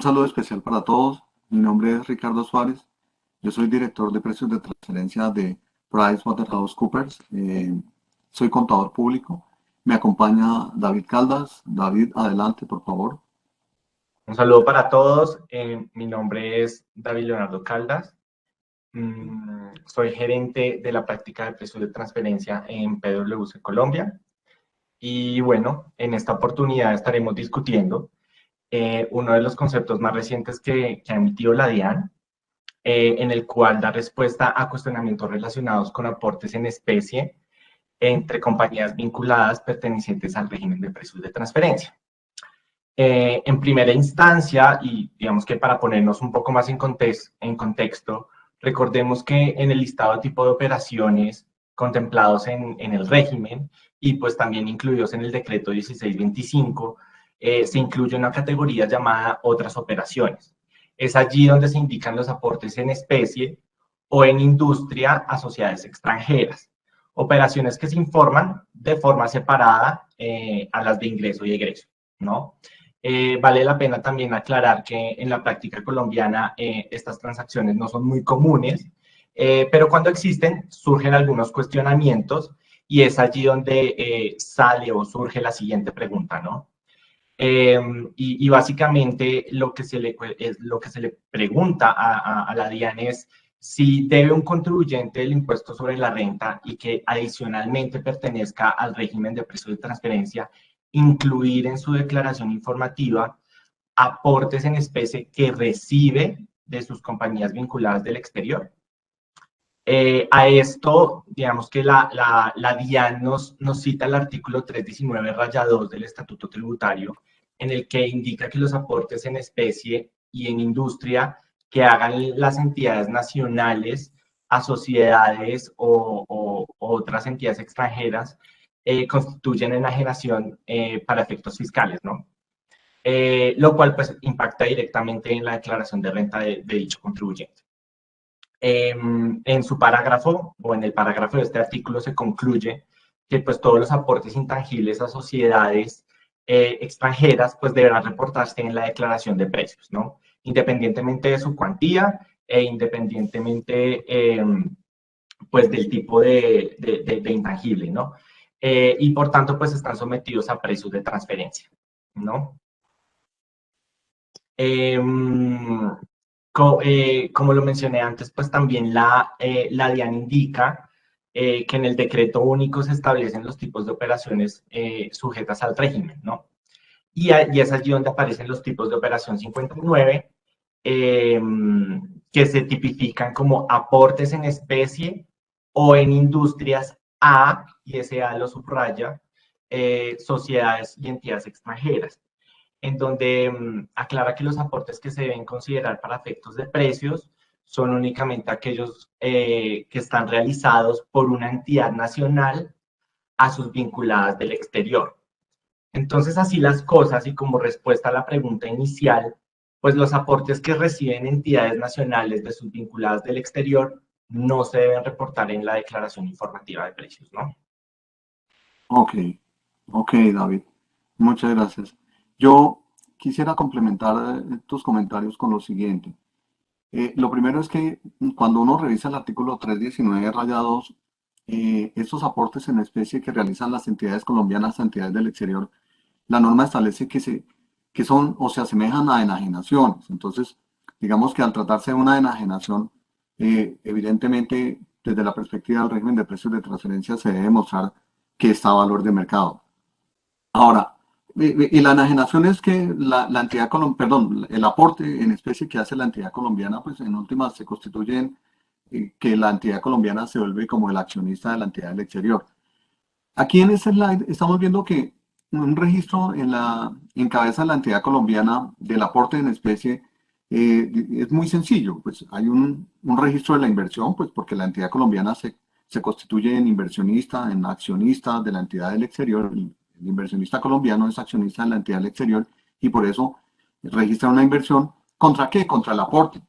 Un saludo especial para todos. Mi nombre es Ricardo Suárez. Yo soy director de precios de transferencia de PricewaterhouseCoopers. Soy contador público. Me acompaña David Caldas. David, adelante, por favor. Un saludo para todos. Mi nombre es David Leonardo Caldas. Soy gerente de la práctica de precios de transferencia en PwC Colombia. Y bueno, en esta oportunidad estaremos discutiendo uno de los conceptos más recientes que ha emitido la DIAN, en el cual da respuesta a cuestionamientos relacionados con aportes en especie entre compañías vinculadas pertenecientes al régimen de precios de transferencia. En primera instancia, y digamos que para ponernos un poco más en contexto, recordemos que en el listado de tipo de operaciones contemplados en el régimen y pues también incluidos en el decreto 1625, se incluye una categoría llamada otras operaciones. Es allí donde se indican los aportes en especie o en industria a sociedades extranjeras, operaciones que se informan de forma separada a las de ingreso y egreso, ¿no? Vale la pena también aclarar que en la práctica colombiana estas transacciones no son muy comunes, pero cuando existen surgen algunos cuestionamientos y es allí donde sale o surge la siguiente pregunta, ¿no? Y básicamente lo que se le pregunta a la DIAN es si debe un contribuyente del impuesto sobre la renta y que adicionalmente pertenezca al régimen de precios de transferencia incluir en su declaración informativa aportes en especie que recibe de sus compañías vinculadas del exterior. A esto, digamos que la DIAN nos cita el artículo 319-2 del Estatuto Tributario, en el que indica que los aportes en especie y en industria que hagan las entidades nacionales a sociedades o otras entidades extranjeras constituyen enajenación para efectos fiscales, ¿no? Lo cual pues impacta directamente en la declaración de renta de dicho contribuyente. En su parágrafo o en el parágrafo de este artículo se concluye que pues todos los aportes intangibles a sociedades extranjeras pues deberán reportarse en la declaración de precios, ¿no? Independientemente de su cuantía e independientemente pues del tipo de intangible, ¿no? Y por tanto pues están sometidos a precios de transferencia, ¿no? Como lo mencioné antes, pues también la DIAN indica que en el decreto único se establecen los tipos de operaciones sujetas al régimen, ¿no? Y es allí donde aparecen los tipos de operación 59, que se tipifican como aportes en especie o en industrias A, y ese A lo subraya, sociedades y entidades extranjeras, en donde aclara que los aportes que se deben considerar para efectos de precios son únicamente aquellos que están realizados por una entidad nacional a sus vinculadas del exterior. Entonces, así las cosas, y como respuesta a la pregunta inicial, pues los aportes que reciben entidades nacionales de sus vinculadas del exterior no se deben reportar en la declaración informativa de precios, ¿no? Ok, ok, David. Muchas gracias. Yo quisiera complementar tus comentarios con lo siguiente. Lo primero es que cuando uno revisa el artículo 319-2, estos aportes en especie que realizan las entidades colombianas a entidades del exterior, la norma establece que son o se asemejan a enajenaciones. Entonces, digamos que al tratarse de una enajenación, evidentemente, desde la perspectiva del régimen de precios de transferencia se debe demostrar que está a valor de mercado. Ahora, y la enajenación es que la entidad colombiana, perdón, el aporte en especie que hace la entidad colombiana, pues en últimas se constituye en que la entidad colombiana se vuelve como el accionista de la entidad del exterior. Aquí en este slide estamos viendo que un registro en cabeza de la entidad colombiana del aporte en especie es muy sencillo. Pues hay un registro de la inversión, pues porque la entidad colombiana se constituye en inversionista, en accionista de la entidad del exterior. El inversionista colombiano es accionista de la entidad del exterior y por eso registra una inversión. ¿Contra qué? Contra el aporte.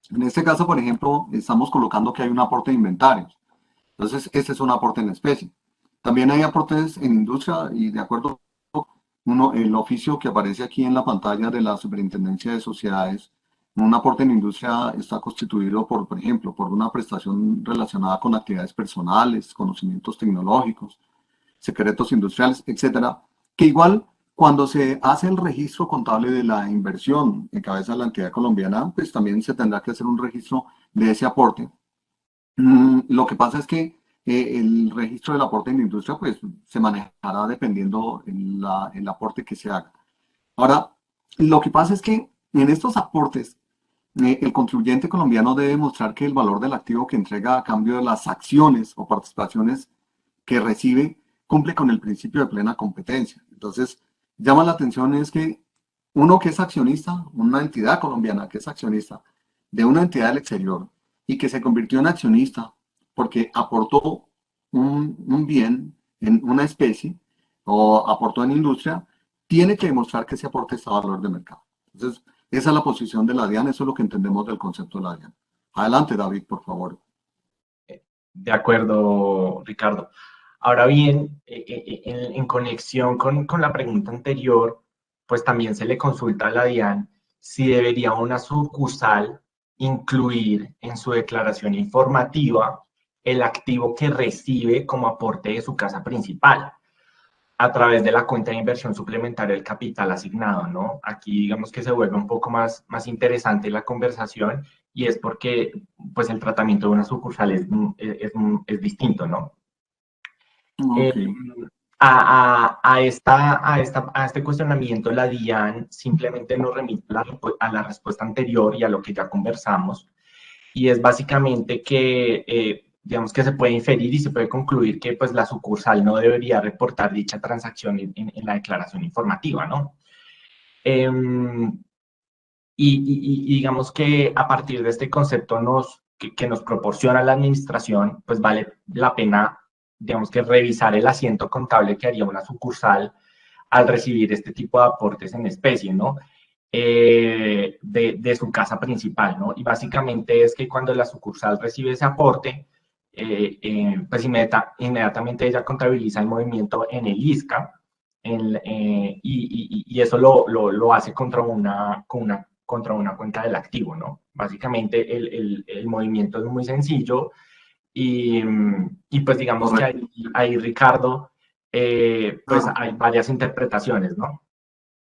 En este caso, por ejemplo, estamos colocando que hay un aporte de inventarios. Entonces, este es un aporte en especie. También hay aportes en industria y de acuerdo el oficio que aparece aquí en la pantalla de la Superintendencia de Sociedades, un aporte en industria está constituido por ejemplo, por una prestación relacionada con actividades personales, conocimientos tecnológicos, secretos industriales, etcétera, que igual cuando se hace el registro contable de la inversión en cabeza de la entidad colombiana, pues también se tendrá que hacer un registro de ese aporte. Lo que pasa es que el registro del aporte en la industria pues se manejará dependiendo el aporte que se haga. Ahora, lo que pasa es que en estos aportes el contribuyente colombiano debe mostrar que el valor del activo que entrega a cambio de las acciones o participaciones que recibe cumple con el principio de plena competencia. Entonces, llama la atención es que uno que es accionista, una entidad colombiana que es accionista de una entidad del exterior y que se convirtió en accionista porque aportó un bien en una especie o aportó en industria, tiene que demostrar que ese aporte está a valor de mercado. Entonces, esa es la posición de la DIAN, eso es lo que entendemos del concepto de la DIAN. Adelante, David, por favor. De acuerdo, Ricardo. Ahora bien, en conexión con la pregunta anterior, pues también se le consulta a la DIAN si debería una sucursal incluir en su declaración informativa el activo que recibe como aporte de su casa principal a través de la cuenta de inversión suplementaria del capital asignado, ¿no? Aquí digamos que se vuelve un poco más interesante la conversación y es porque pues el tratamiento de una sucursal es distinto, ¿no? Eh, Ok. a este cuestionamiento la DIAN simplemente nos remite a la respuesta anterior y a lo que ya conversamos, y es básicamente que, digamos que se puede inferir y se puede concluir que pues la sucursal no debería reportar dicha transacción en la declaración informativa, ¿no? Eh, y digamos que a partir de este concepto que nos proporciona la administración, pues vale la pena, digamos que revisar el asiento contable que haría una sucursal al recibir este tipo de aportes en especie, ¿no? De su casa principal, ¿no? Y básicamente es que cuando la sucursal recibe ese aporte, pues inmediatamente ella contabiliza el movimiento en el ISCA y eso lo hace contra una cuenta del activo, ¿no? Básicamente el movimiento es muy sencillo y pues digamos que Correcto. ahí Ricardo, pues Ah, hay varias interpretaciones, ¿no?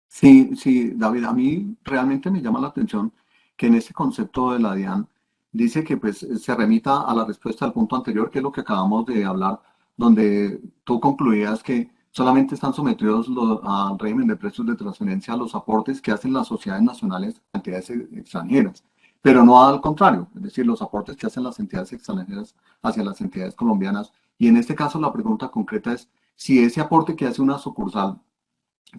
sí, sí, David, a mí realmente me llama la atención que en ese concepto de la DIAN dice que pues se remita a la respuesta al punto anterior, que es lo que acabamos de hablar, donde tú concluías que solamente están sometidos al régimen de precios de transferencia a los aportes que hacen las sociedades nacionales a entidades extranjeras, pero no al contrario, es decir, los aportes que hacen las entidades extranjeras hacia las entidades colombianas. Y en este caso la pregunta concreta es si ese aporte que hace una sucursal,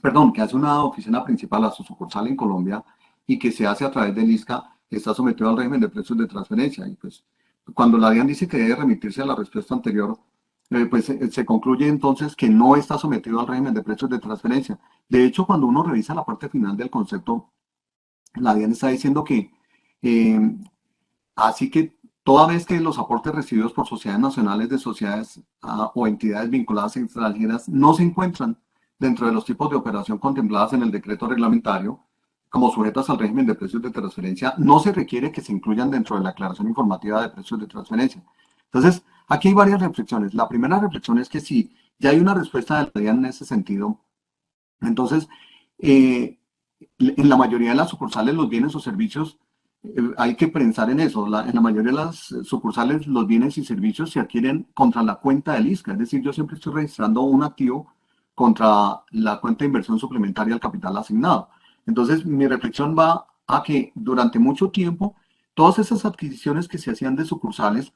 perdón, que hace una oficina principal a su sucursal en Colombia y que se hace a través del ISCA, está sometido al régimen de precios de transferencia. Y pues cuando la DIAN dice que debe remitirse a la respuesta anterior, pues se concluye entonces que no está sometido al régimen de precios de transferencia. De hecho, cuando uno revisa la parte final del concepto, la DIAN está diciendo que eh, así que toda vez que los aportes recibidos por sociedades nacionales de sociedades o entidades vinculadas a extranjeras no se encuentran dentro de los tipos de operación contempladas en el decreto reglamentario, como sujetas al régimen de precios de transferencia, no se requiere que se incluyan dentro de la declaración informativa de precios de transferencia. Entonces, aquí hay varias reflexiones. La primera reflexión es que si ya hay una respuesta de la DIAN en ese sentido, entonces, eh, en la mayoría de las sucursales los bienes o servicios, hay que pensar en eso. En la mayoría de las sucursales los bienes y servicios se adquieren contra la cuenta del ISCA. Es decir, yo siempre estoy registrando un activo contra la cuenta de inversión suplementaria al capital asignado. Entonces, mi reflexión va a que durante mucho tiempo todas esas adquisiciones que se hacían de sucursales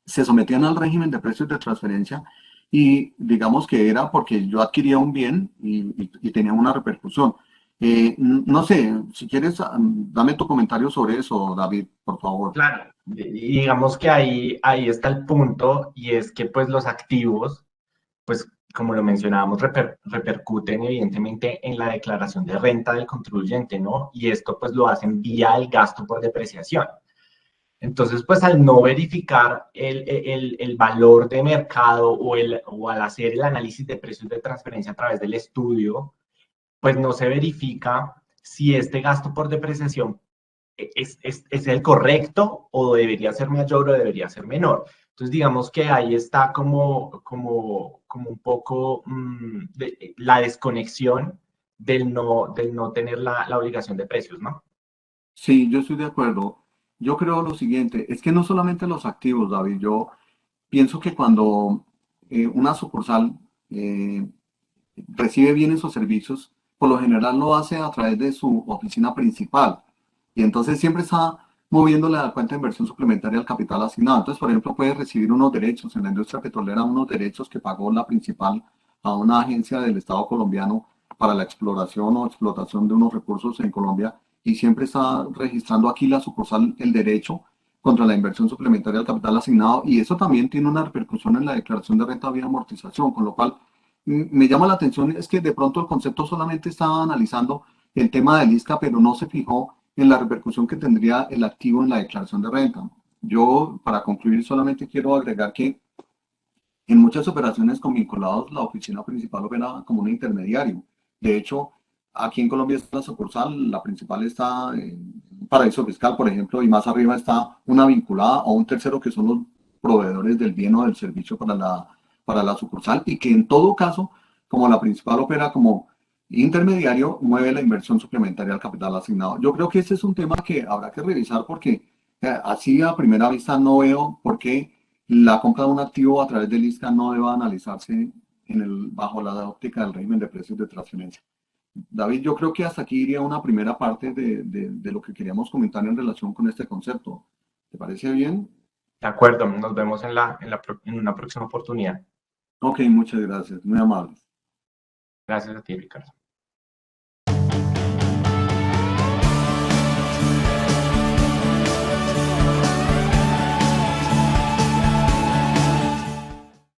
se sometían al régimen de precios de transferencia y digamos que era porque yo adquiría un bien y tenía una repercusión. No sé, si quieres, dame tu comentario sobre eso, David, por favor. Claro. Y digamos que ahí está el punto y es que pues los activos, pues como lo mencionábamos, repercuten evidentemente en la declaración de renta del contribuyente, ¿no? Y esto pues lo hacen vía el gasto por depreciación. Entonces, pues al no verificar el valor de mercado o al hacer el análisis de precios de transferencia a través del estudio pues no se verifica si este gasto por depreciación es el correcto o debería ser mayor o debería ser menor. Entonces, digamos que ahí está como un poco la desconexión del no tener la obligación de precios, ¿no? Sí, yo estoy de acuerdo. Yo creo lo siguiente, es que no solamente los activos, David, yo pienso que cuando una sucursal eh, recibe bienes o servicios, por lo general lo hace a través de su oficina principal. Y entonces siempre está moviéndole la cuenta de inversión suplementaria al capital asignado. Entonces, por ejemplo, puede recibir unos derechos en la industria petrolera, unos derechos que pagó la principal a una agencia del Estado colombiano para la exploración o explotación de unos recursos en Colombia y siempre está registrando aquí la sucursal el derecho contra la inversión suplementaria al capital asignado y eso también tiene una repercusión en la declaración de renta vía amortización, con lo cual me llama la atención es que de pronto el concepto solamente estaba analizando el tema del ISCA, pero no se fijó en la repercusión que tendría el activo en la declaración de renta. Yo, para concluir, solamente quiero agregar que en muchas operaciones con vinculados, la oficina principal opera como un intermediario. De hecho, aquí en Colombia está la sucursal, la principal está en un paraíso fiscal, por ejemplo, y más arriba está una vinculada o un tercero que son los proveedores del bien o del servicio para la sucursal y que en todo caso, como la principal opera como intermediario, mueve la inversión suplementaria al capital asignado. Yo creo que ese es un tema que habrá que revisar porque así a primera vista no veo por qué la compra de un activo a través del ISCA no debe analizarse bajo la óptica del régimen de precios de transferencia. David, yo creo que hasta aquí iría una primera parte de lo que queríamos comentar en relación con este concepto. ¿Te parece bien? De acuerdo, nos vemos en una próxima oportunidad. Ok, muchas gracias, muy amable. Gracias a ti, Ricardo.